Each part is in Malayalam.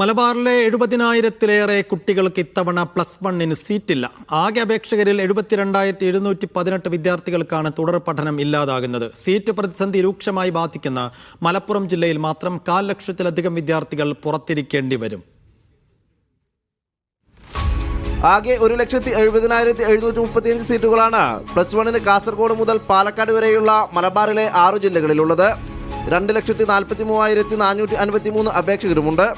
മലബാറിലെ 70,000-ലേറെ കുട്ടികൾക്ക് ഇത്തവണ +1 സീറ്റില്ല. ആകെ അപേക്ഷകരിൽ 72,718 വിദ്യാർത്ഥികൾക്കാണ് തുടർ പഠനം ഇല്ലാതാകുന്നത്. സീറ്റ് പ്രതിസന്ധി രൂക്ഷമായി ബാധിക്കുന്ന മലപ്പുറം ജില്ലയിൽ മാത്രം 1,00,000-ലധികം വിദ്യാർത്ഥികൾ പുറത്തിരിക്കേണ്ടി വരും. ആകെ 1,70,735 സീറ്റുകളാണ് +1 കാസർഗോഡ് മുതൽ പാലക്കാട് വരെയുള്ള മലബാറിലെ 6 ജില്ലകളിലുള്ളത്. 2,43,453 അപേക്ഷകരുമുണ്ട്.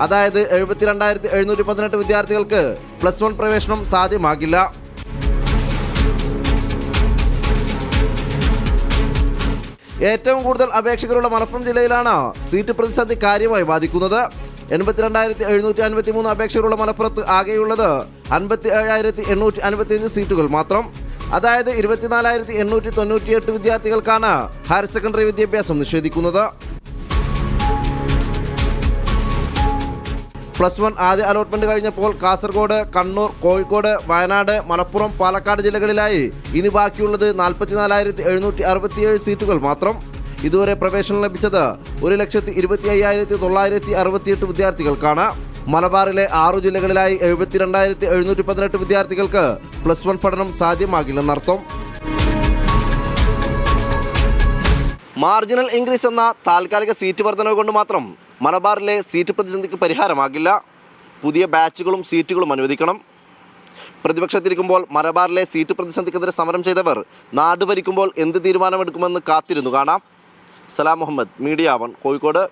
അതായത് 72,718 വിദ്യാർത്ഥികൾക്ക് +1 പ്രവേശനം സാധ്യമാകില്ല. ഏറ്റവും കൂടുതൽ അപേക്ഷകരുള്ള മലപ്പുറം ജില്ലയിലാണ് സീറ്റ് പ്രതിസന്ധി കാര്യമായി ബാധിക്കുന്നത്. 82,753 അപേക്ഷകരുള്ള മലപ്പുറത്ത് ആകെയുള്ളത് 57,855 സീറ്റുകൾ മാത്രം. അതായത് 24,898 വിദ്യാർത്ഥികൾക്കാണ് ഹയർ സെക്കൻഡറി വിദ്യാഭ്യാസം നിഷേധിക്കുന്നത്. +1 ആദ്യ അലോട്ട്മെന്റ് കഴിഞ്ഞപ്പോൾ കാസർഗോഡ്, കണ്ണൂർ, കോഴിക്കോട്, വയനാട്, മലപ്പുറം, പാലക്കാട് ജില്ലകളിലായി ഇനി ബാക്കിയുള്ളത് 44,767 സീറ്റുകൾ മാത്രം. ഇതുവരെ പ്രവേശനം ലഭിച്ചത് 1,25,968 വിദ്യാർത്ഥികൾക്കാണ്. മലബാറിലെ 6 ജില്ലകളിലായി 72,718 വിദ്യാർത്ഥികൾക്ക് +1 പഠനം സാധ്യമാകില്ലെന്നർത്ഥം. മാർജിനൽ ഇൻക്രീസ് എന്ന താൽക്കാലിക സീറ്റ് വർധനവ് കൊണ്ട് മാത്രം മലബാറിലെ സീറ്റ് പ്രതിസന്ധിക്ക് പരിഹാരമാകില്ല. പുതിയ ബാച്ചുകളും സീറ്റുകളും അനുവദിക്കണം. പ്രതിപക്ഷത്തിരിക്കുമ്പോൾ മലബാറിലെ സീറ്റ് പ്രതിസന്ധിക്കെതിരെ സമരം ചെയ്തവർ നാട് ഭരിക്കുമ്പോൾ എന്ത് തീരുമാനമെടുക്കുമെന്ന് കാത്തിരുന്നു കാണാം. സലാം മുഹമ്മദ്, മീഡിയ 1, കോഴിക്കോട്.